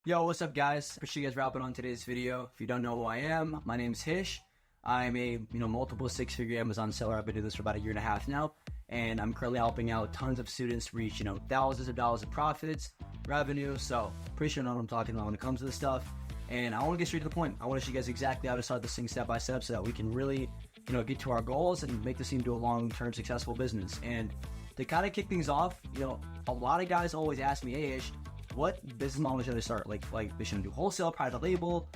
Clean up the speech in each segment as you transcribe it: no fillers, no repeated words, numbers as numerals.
Yo, what's up, guys? Appreciate you guys wrapping on today's video. If you don't know who I am, my name's Hish. I'm a multiple six-figure Amazon seller. I've been doing this for about a year and a half now, and I'm currently helping out tons of students reach thousands of dollars of profits, revenue. So pretty sure you know what I'm talking about when it comes to this stuff. And I want to get straight to the point. I want to show you guys exactly how to start this thing step by step, so that we can really get to our goals and make this into a long-term successful business. And to kind of kick things off, a lot of guys always ask me, hey, Ish, what business model should I start? Like they shouldn't do wholesale, private label,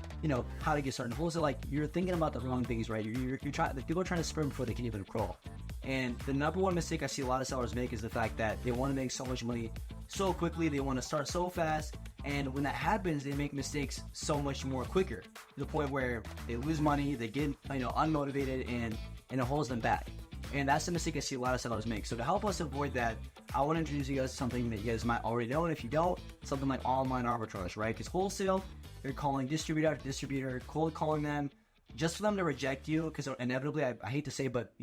how to get started in wholesale. Like, you're thinking about the wrong things, right? You're trying, people are trying to sprint before they can even crawl. And the number one mistake I see a lot of sellers make is the fact that they want to make so much money so quickly. They want to start so fast. And when that happens, they make mistakes so much more quicker, to the point where they lose money, they get unmotivated, and it holds them back. And that's the mistake I see a lot of sellers make. So to help us avoid that, I want to introduce you guys to something that you guys might already know. And if you don't, something like online arbitrage, right? Because wholesale, you're calling distributor after distributor, cold calling them just for them to reject you. Because inevitably, I hate to say, but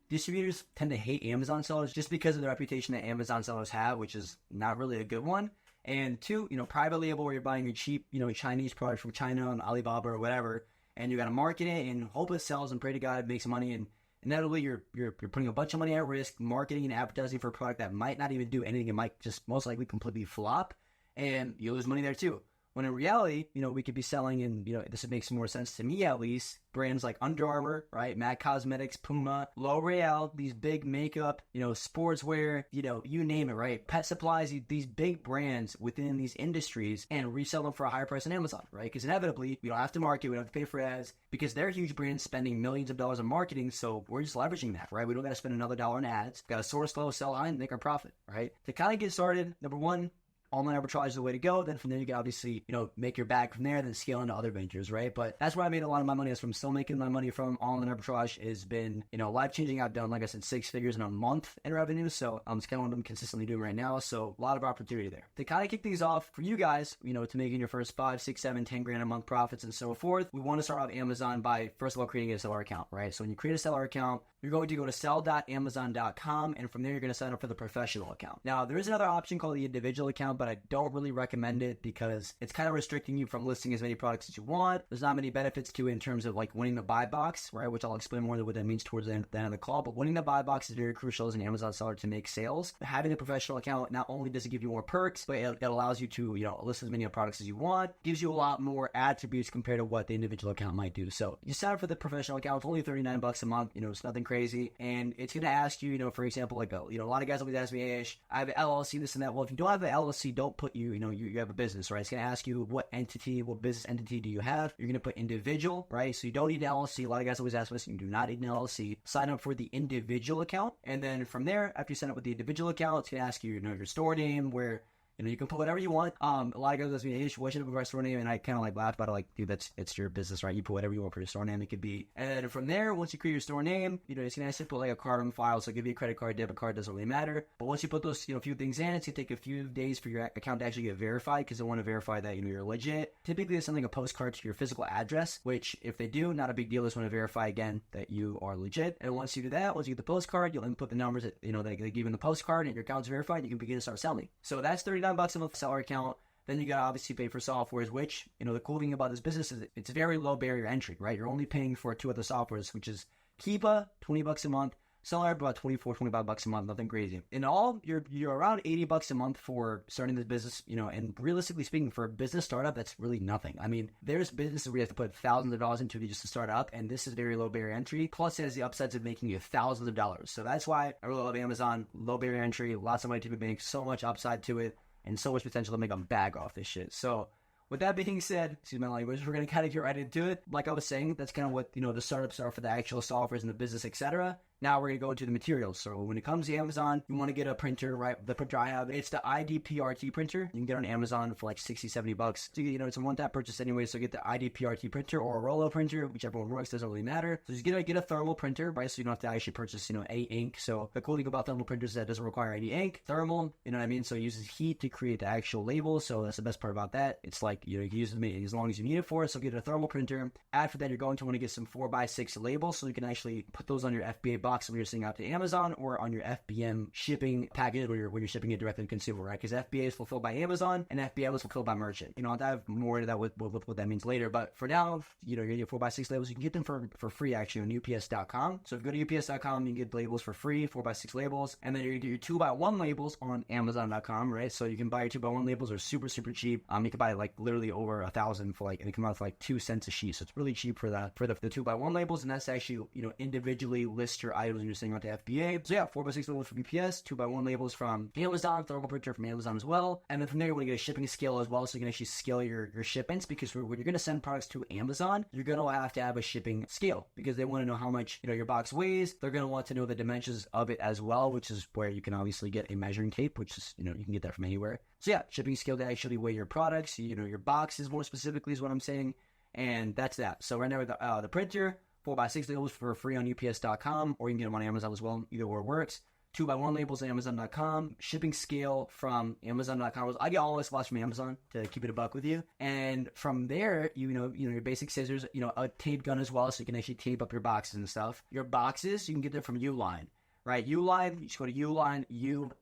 distributors tend to hate Amazon sellers just because of the reputation that Amazon sellers have, which is not really a good one. And two, private label, where you're buying your cheap, Chinese product from China on Alibaba or whatever, and you got to market it and hope it sells and pray to God it makes money. And inevitably, you're putting a bunch of money at risk, marketing and advertising for a product that might not even do anything. It might just most likely completely flop, and you lose money there too. When in reality, we could be selling, and this makes more sense to me at least, brands like Under Armour, right? MAC Cosmetics, Puma, L'Oreal, these big makeup, sportswear, you name it, right? Pet supplies, these big brands within these industries, and resell them for a higher price on Amazon, right? Because inevitably, we don't have to market, we don't have to pay for ads, because they're huge brands spending millions of dollars on marketing, so we're just leveraging that, right? We don't got to spend another dollar in ads. Got to source low, sell high, and make our profit, right? To kind of get started, number one, online arbitrage is the way to go. Then from there, you can obviously, make your bag from there, then scale into other ventures, right? But that's where I made a lot of my money. That's from still making my money from online arbitrage. Has been, life-changing. I've done, like I said, 6 figures in a month in revenue. So it's kind of what I'm consistently doing right now. So a lot of opportunity there. To kind of kick things off for you guys, to making your first 5, 6, 7, 10 grand a month profits and so forth, we want to start off Amazon by, first of all, creating a seller account, right? So when you create a seller account, you're going to go to sell.amazon.com, and from there, you're going to sign up for the professional account. Now, there is another option called the individual account, but I don't really recommend it because it's kind of restricting you from listing as many products as you want. There's not many benefits to it in terms of like winning the buy box, right? Which I'll explain more what that means towards the end of the call. But winning the buy box is very crucial as an Amazon seller to make sales. Having a professional account, not only does it give you more perks, but it allows you to, list as many products as you want, gives you a lot more attributes compared to what the individual account might do. So you sign up for the professional account. It's only $39 a month. It's nothing crazy. And it's going to ask you, for example, like, a lot of guys always ask me, hey, Ish, I have an LLC, this and that. Well, if you don't have an LLC, don't put you have a business, right? It's going to ask you what business entity do you have? You're going to put individual, right? So you don't need an LLC. A lot of guys always ask us, you do not need an LLC. Sign up for the individual account. And then from there, after you sign up with the individual account, it's going to ask you, your store name, where you can put whatever you want. A lot of guys ask me, hey, what should I put for our store name? And I kind of laugh about it, like, dude, it's your business, right? You put whatever you want for your store name. It could be. And then from there, once you create your store name, it's going to ask you to put like a card on file. So give you a credit card, debit card, doesn't really matter. But once you put those, few things in, it's going to take a few days for your account to actually get verified, because they want to verify that, you're legit. Typically, it's something like a postcard to your physical address, which if they do, not a big deal. They just want to verify again that you are legit. And once you do that, once you get the postcard, you'll input the numbers that, they give you in the postcard, and your account's verified, and you can begin to start selling. So that's $39 a month seller account. Then you gotta obviously pay for softwares, which, the cool thing about this business is it's very low barrier entry, right? You're only paying for 2 other softwares, which is Keepa, $20 a month, Seller about $25 a month, nothing crazy. In all, you're around $80 a month for starting this business, and realistically speaking, for a business startup, that's really nothing. I mean, there's businesses where you have to put thousands of dollars into it just to start up, and this is very low barrier entry. Plus, it has the upsides of making you thousands of dollars. So that's why I really love Amazon. Low barrier entry, lots of money to be made, so much upside to it, and so much potential to make a bag off this shit. So with that being said, excuse my language, we're going to kind of get right into it. Like I was saying, that's kind of what, the startups are for the actual softwares and the business, etc. Now we're going to go into the materials. So when it comes to Amazon, you want to get a printer, right? The printer I have, it's the IDPRT printer. You can get it on Amazon for like 60, 70 bucks. So, it's a one-tap purchase anyway. So get the IDPRT printer or a Rollo printer, whichever one works, doesn't really matter. So just get a thermal printer, right? So you don't have to actually purchase, any ink. So the cool thing about thermal printers is that it doesn't require any ink. Thermal, you know what I mean? So it uses heat to create the actual label. So that's the best part about that. It's like, you can use it as long as you need it for it. So get a thermal printer. After that, you're going to want to get some 4x6 labels so you can actually put those on your FBA box when you're sending out to Amazon or on your FBM shipping package where you're shipping it directly to consumer, right? Because FBA is fulfilled by Amazon and FBM is fulfilled by merchant. I'll dive more into that with what that means later. But for now, you're going to get 4x6 labels. You can get them for free actually on UPS.com. So if you go to UPS.com, you can get labels for free, 4x6 labels. And then you're going to get your 2x1 labels on Amazon.com, right? So you can buy your 2x1 labels. They're super, super cheap. You can buy like literally over 1,000 for and they come out for like 2 cents a sheet. So it's really cheap for the 2x1 labels. And that's actually, individually list your items when you're sending out to FBA. So yeah, 4x6 labels from UPS, 2x1 labels from Amazon, thermal printer from Amazon as well. And then from there, you're going to get a shipping scale as well. So you can actually scale your shipments, because when you're going to send products to Amazon, you're going to have a shipping scale because they want to know how much, your box weighs. They're going to want to know the dimensions of it as well, which is where you can obviously get a measuring tape, which is, you can get that from anywhere. So yeah, shipping scale to actually weigh your products, your boxes more specifically is what I'm saying. And that's that. So right now with the printer, 4x6 labels for free on UPS.com, or you can get them on Amazon as well. Either or works. 2x1 labels on Amazon.com. Shipping scale from Amazon.com. I get all my supplies from Amazon to keep it a buck with you. And from there, your basic scissors, a tape gun as well, so you can actually tape up your boxes and stuff. Your boxes, you can get them from Uline. Right, Uline, you just go to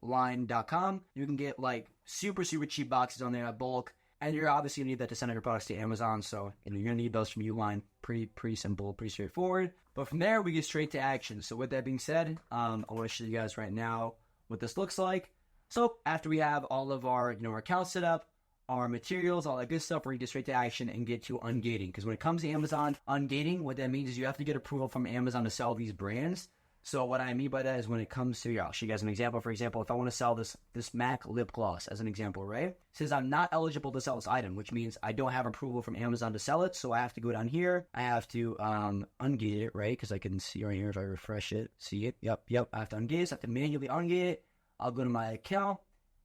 uline.com. You can get like super, super cheap boxes on there at bulk. And you're obviously going to need that to send out your products to Amazon. So, you're going to need those from Uline. Pretty simple, pretty straightforward. But from there, we get straight to action. So with that being said, I want to show you guys right now what this looks like. So after we have all of our, our accounts set up, our materials, all that good stuff, we're going to get straight to action and get to ungating. Because when it comes to Amazon, ungating, what that means is you have to get approval from Amazon to sell these brands. So what I mean by that is when it comes to, I'll show you guys an example. For example, if I want to sell this MAC lip gloss as an example, right? It says I'm not eligible to sell this item, which means I don't have approval from Amazon to sell it. So I have to go down here. I have to ungate it, right? Because I can see right here if I refresh it, see it. Yep. I have to ungate it. So I have to manually ungate it. I'll go to my account.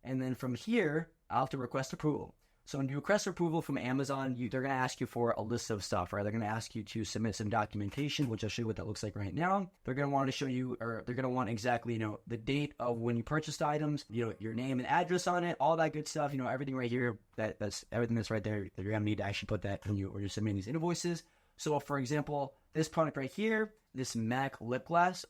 And then from here, I'll have to request approval. So when you request approval from Amazon, they're going to ask you for a list of stuff, right? They're going to ask you to submit some documentation, which I'll show you what that looks like right now. They're going to want to show you, or they're going to want exactly, the date of when you purchased items, your name and address on it, all that good stuff, everything right here, that's everything that's right there. You're going to need to actually put that when you're submitting these invoices. So for example, this product right here, this MAC lip gloss,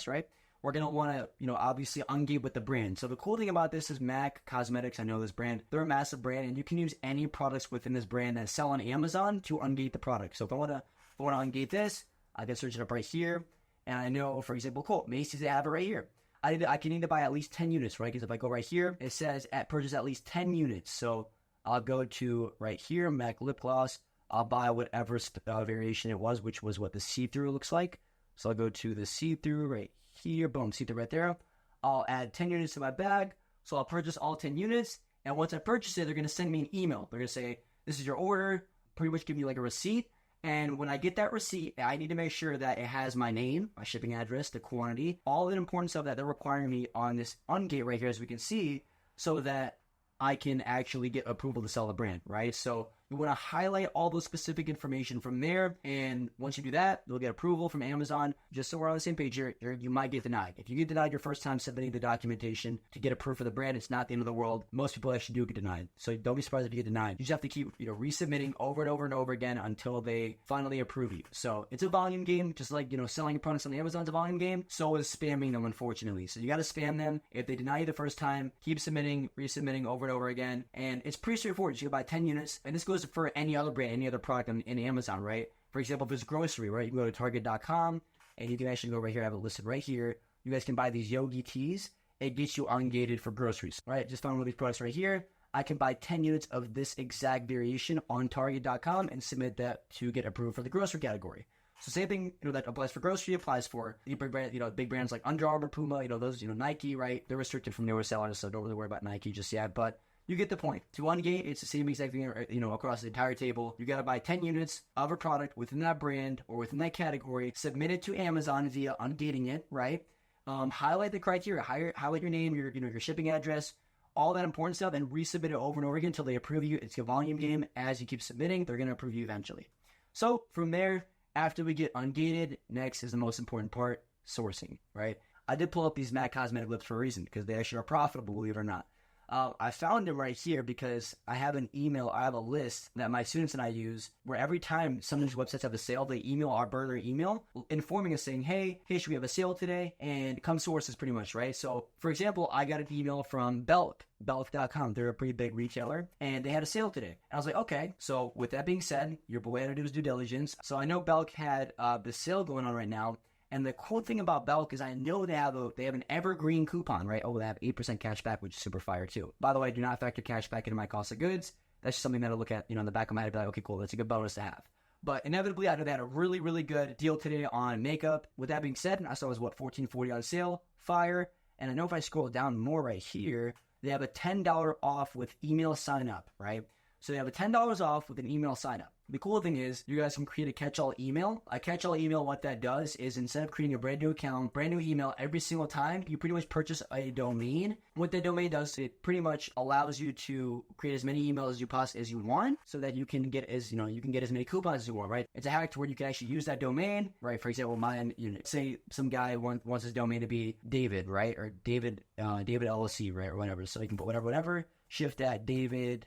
right? We're going to want to, obviously ungate with the brand. So the cool thing about this is MAC Cosmetics. I know this brand. They're a massive brand, and you can use any products within this brand that sell on Amazon to ungate the product. So if I want to ungate this, I can search it up right here. And I know, for example, cool, Macy's, they have it right here. I can need to buy at least 10 units, right? Because if I go right here, it says purchase at least 10 units. So I'll go to right here, MAC lip gloss. I'll buy whatever variation it was, which was what the see-through looks like. So I'll go to the see-through right here, boom, see-through right there. I'll add 10 units to my bag. So I'll purchase all 10 units. And once I purchase it, they're going to send me an email. They're going to say, this is your order, pretty much give me like a receipt. And when I get that receipt, I need to make sure that it has my name, my shipping address, the quantity, all the important stuff that they're requiring me on this ungate right here, as we can see, so that I can actually get approval to sell the brand, right? So you want to highlight all those specific information from there. And once you do that, you'll get approval from Amazon. Just so we're on the same page here, you might get denied. If you get denied your first time submitting the documentation to get approved for the brand, it's not the end of the world. Most people actually do get denied. So don't be surprised if you get denied. You just have to keep, resubmitting over and over and over again until they finally approve you. So it's a volume game, just like, selling your products on Amazon's a volume game. So is spamming them, unfortunately. So you got to spam them. If they deny you the first time, keep submitting, resubmitting over and over again. And it's pretty straightforward. So you can buy 10 units. And this goes for any other brand, any other product in Amazon, right? For example, if it's grocery, right? You can go to Target.com and you can actually go right here. I have it listed right here. You guys can buy these Yogi teas. It gets you ungated for groceries, right? Just found one of these products right here. I can buy 10 units of this exact variation on Target.com and submit that to get approved for the grocery category. So same thing, that applies for grocery, applies for the big brands like Under Armour, Puma, those, Nike, right? They're restricted from newer sellers, so don't really worry about Nike just yet, but you get the point. To ungate, it's the same exact thing, across the entire table. You got to buy 10 units of a product within that brand or within that category, submit it to Amazon via ungating it, right? Highlight the criteria, highlight your name, your shipping address, all that important stuff, and resubmit it over and over again until they approve you. It's a volume game. As you keep submitting, they're going to approve you eventually. So from there, after we get ungated, next is the most important part, sourcing, right? I did pull up these MAC Cosmetic lips for a reason, because they actually are profitable, believe it or not. I found them right here because I have a list that my students and I use where every time some of these websites have a sale, they email our burner email informing us saying, hey, should we have a sale today? And come source is pretty much, right? So for example, I got an email from Belk.com. They're a pretty big retailer and they had a sale today. And I was like, okay. So with that being said, your boy had to do his due diligence. So I know Belk had the sale going on right now. And the cool thing about Belk is I know they have an evergreen coupon, right? Oh, they have 8% cash back, which is super fire too. By the way, do not factor cash back into my cost of goods. That's just something that I look at, in the back of my head and be like, okay, cool, that's a good bonus to have. But inevitably, I know they had a really, really good deal today on makeup. With that being said, I saw it was $14.40 on sale, fire. And I know if I scroll down more right here, they have a $10 off with email sign up, right? So they have a $10 off with an email sign up. The cool thing is you guys can create a catch-all email. A catch-all email, what that does is instead of creating a brand new account, brand new email every single time, you pretty much purchase a domain. What that domain does, it pretty much allows you to create as many emails as you want so that you can get as many coupons as you want, right? It's a hack to where you can actually use that domain, right? For example, mine, say some guy wants his domain to be David, right? Or David LLC, right? Or whatever. So you can put whatever, shift at davidllc.com.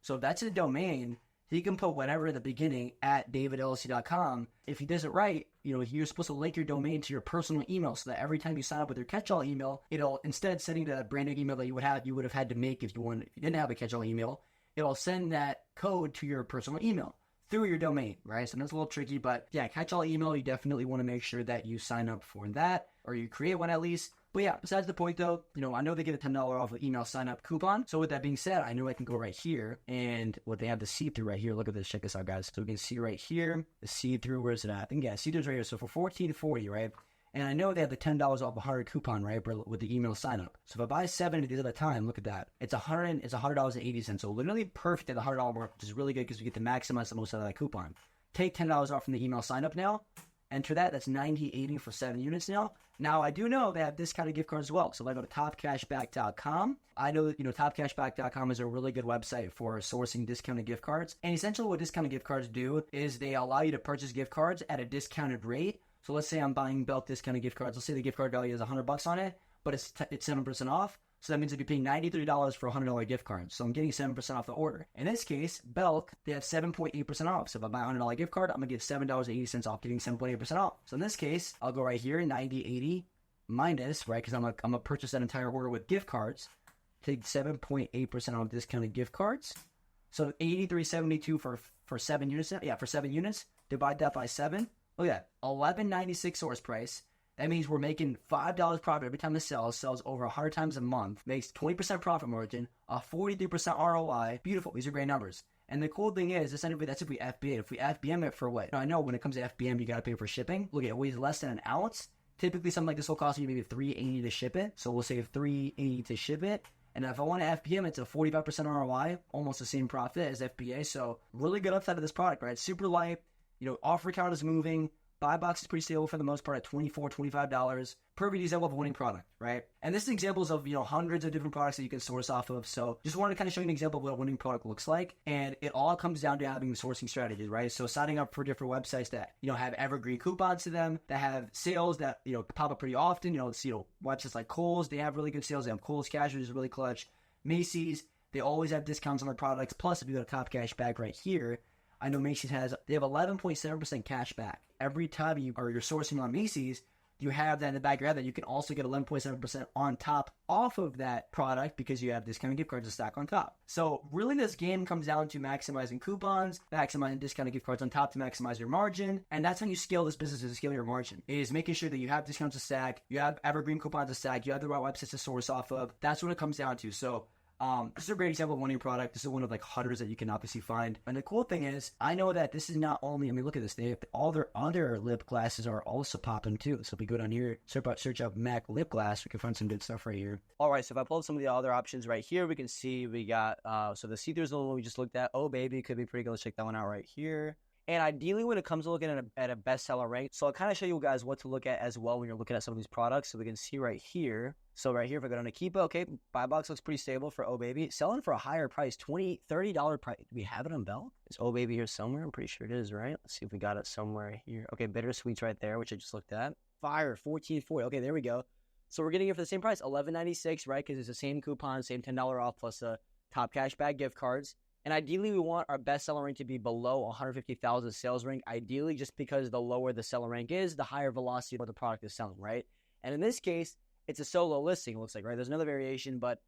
So if that's a domain, he can put whatever at the beginning at davidllc.com. If he does it right, you're supposed to link your domain to your personal email so that every time you sign up with your catch-all email, it'll, instead of sending the brand new email that you would have had to make if you didn't have a catch-all email, it'll send that code to your personal email through your domain, right? So that's a little tricky, but yeah, catch-all email, you definitely want to make sure that you sign up for that, or you create one at least. But yeah, besides the point though, I know they give a $10 off of email sign up coupon. So with that being said, I know I can go right here and what they have the see-through right here. Look at this. Check this out, guys. So we can see right here, the see-through. Where's it at? I think, yeah, see-through's right here. So for $14.40, right? And I know they have the $10 off a $100 coupon, right? With the email sign up. So if I buy 7 of these at a time, look at that. It's $100.80. So literally perfect at the $100 mark, which is really good because we get to maximize the most out of that coupon. Take $10 off from the email sign up now. Enter that. That's $90.80 for 7 units now. Now, I do know they have discounted gift cards as well. So if I go to topcashback.com, I know that, topcashback.com is a really good website for sourcing discounted gift cards. And essentially what discounted gift cards do is they allow you to purchase gift cards at a discounted rate. So let's say I'm buying Belk discounted gift cards. Let's say the gift card value is $100 on it, but it's 7% off. So that means I'd be paying $93 for a $100 gift card. So I'm getting 7% off the order. In this case, Belk, they have 7.8% off. So if I buy a $100 gift card, I'm going to get $7.80 off, getting 7.8% off. So in this case, I'll go right here, $90.80 minus, right, because I'm going to purchase that entire order with gift cards. Take 7.8% off discounted gift cards. So $83.72 for 7 units. Yeah, for 7 units. Divide that by 7. Look at that. $11.96 source price. That means we're making $5 profit every time the sells over 100 times a month, makes 20% profit margin, a 43% ROI. Beautiful. These are great numbers. And the cool thing is, essentially, that's if we FBA. If we FBM it for what? Now, I know when it comes to FBM, you got to pay for shipping. Look, it weighs less than an ounce. Typically, something like this will cost you maybe $3.80 to ship it. So we'll save $3.80 to ship it. And if I want to FBM, it's a 45% ROI, almost the same profit as FBA. So really good upside of this product, right? Super light. Offer count is moving. Buy box is pretty stable for the most part at $24, $25. Perfect example of a winning product, right? And this is examples of, hundreds of different products that you can source off of. So just wanted to kind of show you an example of what a winning product looks like. And it all comes down to having sourcing strategies, right? So signing up for different websites that, have evergreen coupons to them, that have sales that, pop up pretty often. Websites like Kohl's, they have really good sales. They have Kohl's Cash, which is really clutch. Macy's, they always have discounts on their products. Plus, if you go to Top Cash Back right here, I know Macy's they have 11.7% cash back. Every time you're sourcing on Macy's, you have that in the back of your head that you can also get 11.7% on top off of that product because you have discounted gift cards to stack on top. So really this game comes down to maximizing coupons, maximizing discounted gift cards on top to maximize your margin. And that's how you scale this business, is scale your margin, is making sure that you have discounts to stack, you have evergreen coupons to stack, you have the right websites to source off of. That's what it comes down to. So this is a great example of winning product. This is one of hundreds that you can obviously find. And the cool thing is, I know that this is not only, look at this. They have all their other lip glasses are also popping too. So if we go down here, search up MAC lip glass, we can find some good stuff right here. All right, so if I pull up some of the other options right here, we can see we got, so the see-through is the one we just looked at. Oh, baby, could be pretty good. Let's check that one out right here. And ideally, when it comes to looking at a bestseller rate, so I'll kind of show you guys what to look at as well when you're looking at some of these products. So we can see right here. So right here, if I go down to Keepa, okay, buy box looks pretty stable for Oh Baby. Selling for a higher price, $20, $30 price. Do we have it on Belk? Is Oh Baby here somewhere? I'm pretty sure it is, right? Let's see if we got it somewhere here. Okay, Bittersweet's right there, which I just looked at. Fire, $14.40. Okay, there we go. So we're getting it for the same price, $11.96, right? Because it's the same coupon, same $10 off plus the top cashback gift cards. And ideally, we want our best seller rank to be below 150,000 sales rank. Ideally, just because the lower the seller rank is, the higher velocity of what the product is selling, right? And in this case, it's a solo listing, it looks like, right? There's another variation, but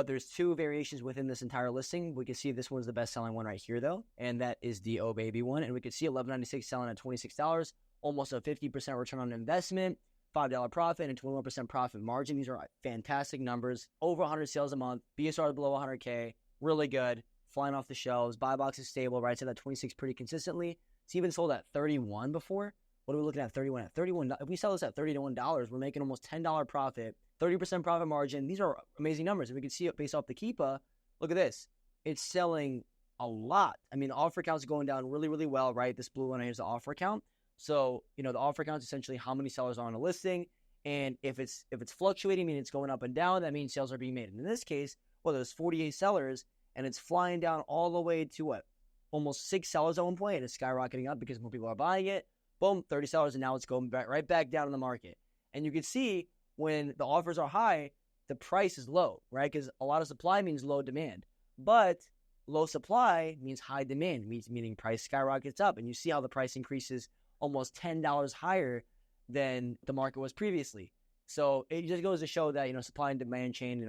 there's 2 variations within this entire listing. We can see this one's the best-selling one right here, though, and that is the Oh Baby one. And we can see $11.96 selling at $26, almost a 50% return on investment, $5 profit, and 21% profit margin. These are fantastic numbers. Over 100 sales a month. BSR is below 100K. Really good. Flying off the shelves. Buy box is stable, right? So that 26 pretty consistently. It's even sold at 31 before. What are we looking at? 31 at 31. If we sell this at $31, we're making almost $10 profit, 30% profit margin. These are amazing numbers. And we can see it based off the Keepa. Look at this. It's selling a lot. I mean, the offer count's going down really, really well, right? This blue one here is the offer count. So, the offer count is essentially how many sellers are on a listing. And if it's fluctuating, meaning it's going up and down, that means sales are being made. And in this case, there's 48 sellers, and it's flying down all the way to what? Almost 6 sellers at one point, and it's skyrocketing up because more people are buying it. Boom, 30 sellers, and now it's going right back down in the market. And you can see when the offers are high, the price is low, right? Because a lot of supply means low demand. But low supply means high demand, meaning price skyrockets up. And you see how the price increases almost $10 higher than the market was previously. So it just goes to show that, supply and demand chain,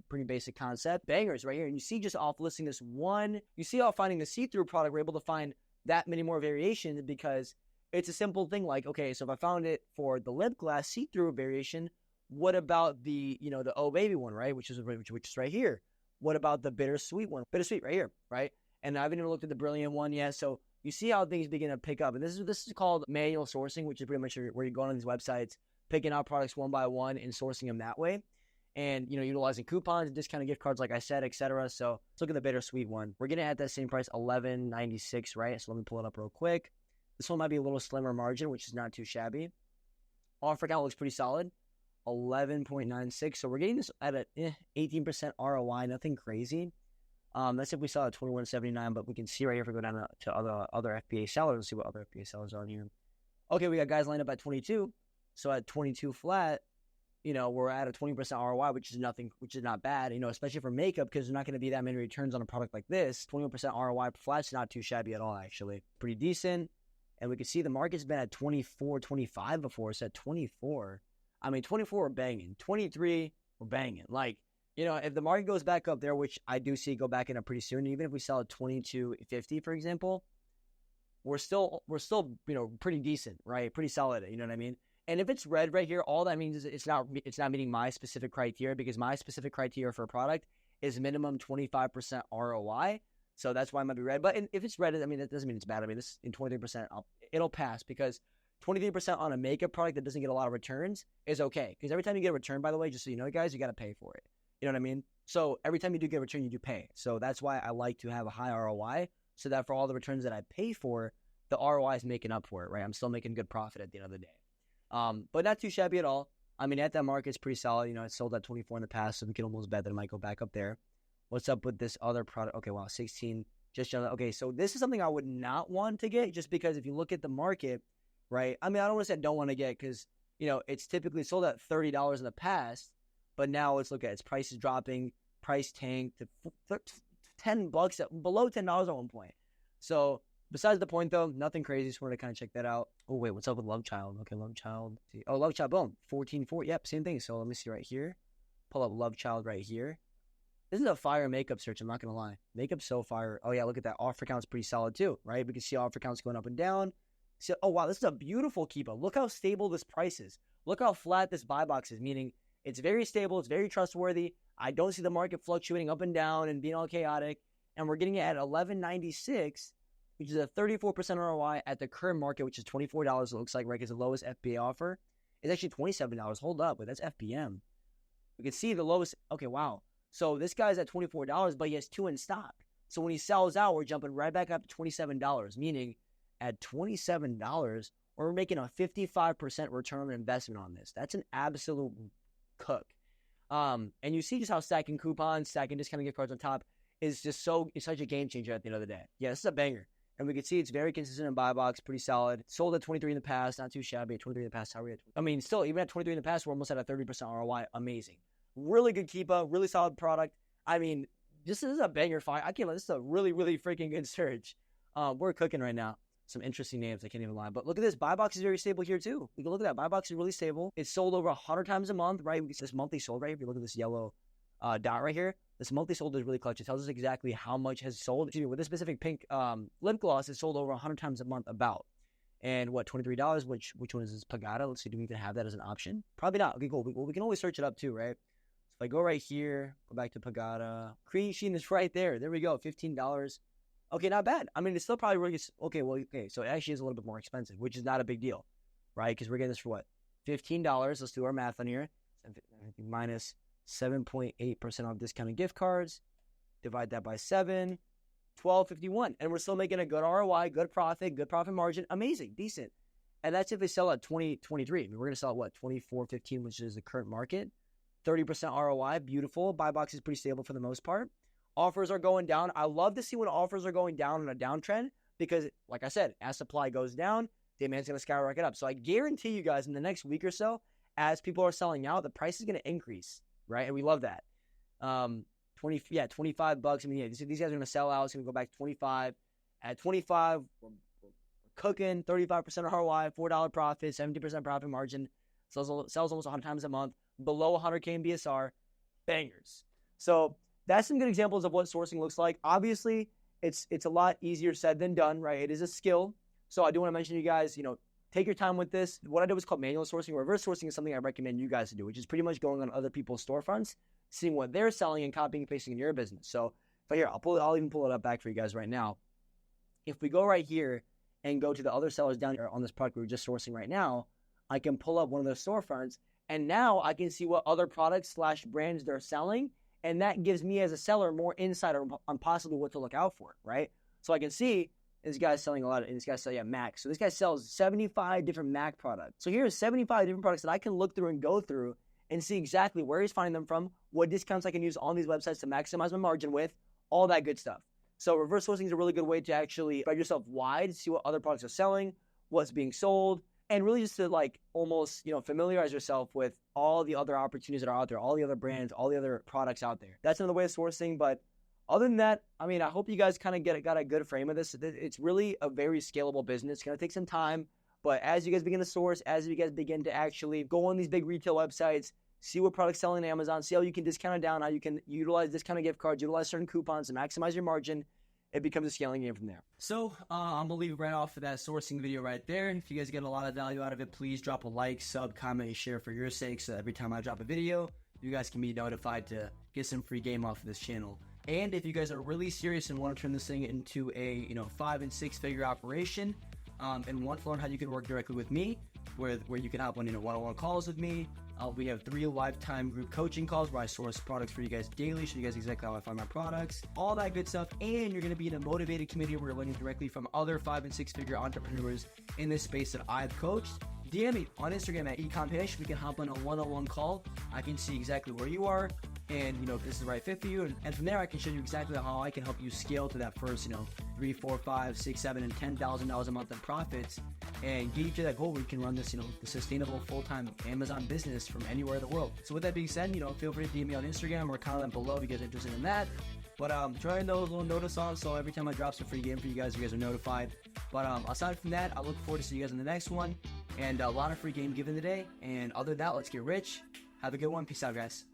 pretty basic concept. Bangers right here. And you see just off listing this one, you see how finding the see-through product, we're able to find that many more variations because it's a simple thing like, okay, so if I found it for the lip gloss see-through variation, what about the, the Oh Baby one, right? Which is right here. What about the bittersweet one? Bittersweet right here, right? And I haven't even looked at the brilliant one yet. So you see how things begin to pick up. And this is called manual sourcing, which is pretty much where you're going on these websites, picking out products one by one and sourcing them that way. And, utilizing coupons, discounted gift cards, like I said, etc. So let's look at the bittersweet one. We're getting it at that same price, $11.96, right? So let me pull it up real quick. This one might be a little slimmer margin, which is not too shabby. Offer count looks pretty solid, 11.96. So we're getting this at a 18% ROI, nothing crazy. That's if we saw at $21.79, but we can see right here if we go down to other FBA sellers. Let's see what other FBA sellers are on here. Okay, we got guys lined up at 22. So at 22 flat, we're at a 20% ROI, which is not bad, especially for makeup, because there's not going to be that many returns on a product like this. 21% ROI flat's not too shabby at all, actually. Pretty decent. And we can see the market's been at 24, 25 before. So at 24, 24, we're banging. 23, we're banging. Like, if the market goes back up there, which I do see go back in up pretty soon, even if we sell at 22.50, for example, we're still, pretty decent, right? Pretty solid, you know what I mean? And if it's red right here, all that means is it's not meeting my specific criteria, because my specific criteria for a product is minimum 25% ROI. So that's why it might be red. But if it's red, that doesn't mean it's bad. This in 23%, it'll pass, because 23% on a makeup product that doesn't get a lot of returns is okay. Because every time you get a return, by the way, just so you know, guys, you got to pay for it. You know what I mean? So every time you do get a return, you do pay. So that's why I like to have a high ROI, so that for all the returns that I pay for, the ROI is making up for it, right? I'm still making good profit at the end of the day. But not too shabby at all. At that market, it's pretty solid. It's sold at 24 in the past, so we can almost bet that it might go back up there. What's up with this other product? Okay, wow, 16. Okay, so this is something I would not want to get, just because if you look at the market, right? I don't want to say I don't want to get, because, it's typically sold at $30 in the past, but now let's look at its price is dropping, price tanked to $10 below $10 at one point. So besides the point, though, nothing crazy. Just wanted to kind of check that out. Oh, wait, what's up with Love Child? Okay, Love Child. Oh, Love Child, boom, 14.4. Yep, same thing. So let me see right here. Pull up Love Child right here. This is a fire makeup search, I'm not going to lie. Makeup's so fire. Oh, yeah, look at that. Offer count's pretty solid, too, right? We can see offer counts going up and down. So, oh, wow, this is a beautiful Keepa. Look how stable this price is. Look how flat this buy box is, meaning it's very stable. It's very trustworthy. I don't see the market fluctuating up and down and being all chaotic. And we're getting it at $11.96, which is a 34% ROI at the current market, which is $24, it looks like, right? Because the lowest FBA offer is actually $27. Hold up, but that's FBM. We can see the lowest. Okay, wow. So this guy's at $24, but he has 2 in stock. So when he sells out, we're jumping right back up to $27, meaning at $27, we're making a 55% return on investment on this. That's an absolute cook. And you see just how stacking coupons, stacking discounted gift cards on top is just it's such a game changer at the end of the day. Yeah, this is a banger. And we can see it's very consistent in buy box, pretty solid. Sold at 23 in the past, not too shabby. At 23 in the past, how are we at? I mean, still, even at 23 in the past, we're almost at a 30% ROI. Amazing. Really good keeper, really solid product. I mean, this is a banger find. I can't lie. This is a really, really freaking good search. We're cooking right now. Some interesting names, I can't even lie. But look at this. Buy box is very stable here too. You can look at that. Buy box is really stable. It's sold over 100 times a month, right? This monthly sold, right? If you look at this yellow dot right here, this monthly sold is really clutch. It tells us exactly how much has sold. Excuse me, with this specific pink lip gloss, it's sold over 100 times a month about. And what, $23? Which one is this? Pagata? Let's see, do we even have that as an option? Probably not. Okay, cool. We can always search it up too, right? So if I go right here, go back to Pagata. Cream Sheen is right there. There we go, $15. Okay, not bad. I mean, it's still probably really, okay, so it actually is a little bit more expensive, which is not a big deal, right? Because we're getting this for what? $15. Let's do our math on here. Minus 7.8% off discounted gift cards. Divide that by 7. $12.51. And we're still making a good ROI, good profit margin. Amazing, decent. And that's if they sell at 2023. I mean, we're going to sell at what? 24.15, which is the current market. 30% ROI, beautiful. Buy box is pretty stable for the most part. Offers are going down. I love to see when offers are going down in a downtrend because, like I said, as supply goes down, demand's going to skyrocket up. So I guarantee you guys in the next week or so, as people are selling out, the price is going to increase, right? And we love that. $25. I mean, yeah, these guys are going to sell out. It's going to go back to 25. At 25, we're cooking 35% ROI, $4 profit, 70% profit margin. Sells almost 100 times a month. Below 100K in BSR, bangers. So that's some good examples of what sourcing looks like. Obviously, it's a lot easier said than done, right? It is a skill. So I do want to mention to you guys, take your time with this. What I did was called manual sourcing. Reverse sourcing is something I recommend you guys to do, which is pretty much going on other people's storefronts, seeing what they're selling and copying and pasting in your business. So here, I'll even pull it up back for you guys right now. If we go right here and go to the other sellers down here on this product we were just sourcing right now, I can pull up one of their storefronts, and now I can see what other products / brands they're selling. And that gives me as a seller more insight on possibly what to look out for, right? So I can see this guy's selling a lot of, and this guy's selling Mac. So this guy sells 75 different Mac products. So here's 75 different products that I can look through and go through and see exactly where he's finding them from, what discounts I can use on these websites to maximize my margin with, all that good stuff. So reverse sourcing is a really good way to actually spread yourself wide, see what other products are selling, what's being sold, and really just to almost, familiarize yourself with all the other opportunities that are out there, all the other brands, all the other products out there. That's another way of sourcing. But other than that, I mean, I hope you guys kind of got a good frame of this. It's really a very scalable business. It's going to take some time. But as you guys begin to source, as you guys begin to actually go on these big retail websites, see what products selling on Amazon, see how you can discount it down, how you can utilize discounted gift cards, utilize certain coupons to maximize your margin, it becomes a scaling game from there. So I'm going to leave it right off of that sourcing video right there. If you guys get a lot of value out of it, please drop a like, sub, comment, and share for your sake so every time I drop a video, you guys can be notified to get some free game off of this channel. And if you guys are really serious and want to turn this thing into a 5- and 6-figure operation and want to learn how you can work directly with me, where you can hop on one-on-one calls with me, we have 3 lifetime group coaching calls where I source products for you guys daily, show you guys exactly how I find my products, all that good stuff. And you're going to be in a motivated community where you're learning directly from other 5- and 6-figure entrepreneurs in this space that I've coached. DM me on Instagram at ecompish. We can hop on a one-on-one call. I can see exactly where you are and if this is the right fit for you. And from there, I can show you exactly how I can help you scale to that first, $3, $4, $5, $6, $7, and $10,000 a month in profits and get you to that goal where you can run this, the sustainable full-time Amazon business from anywhere in the world. So with that being said, feel free to DM me on Instagram or comment below if you guys are interested in that. But turn those little notice on so every time I drop some free game for you guys are notified. But aside from that, I look forward to see you guys in the next one. And a lot of free game given today. And other than that, let's get rich. Have a good one. Peace out, guys.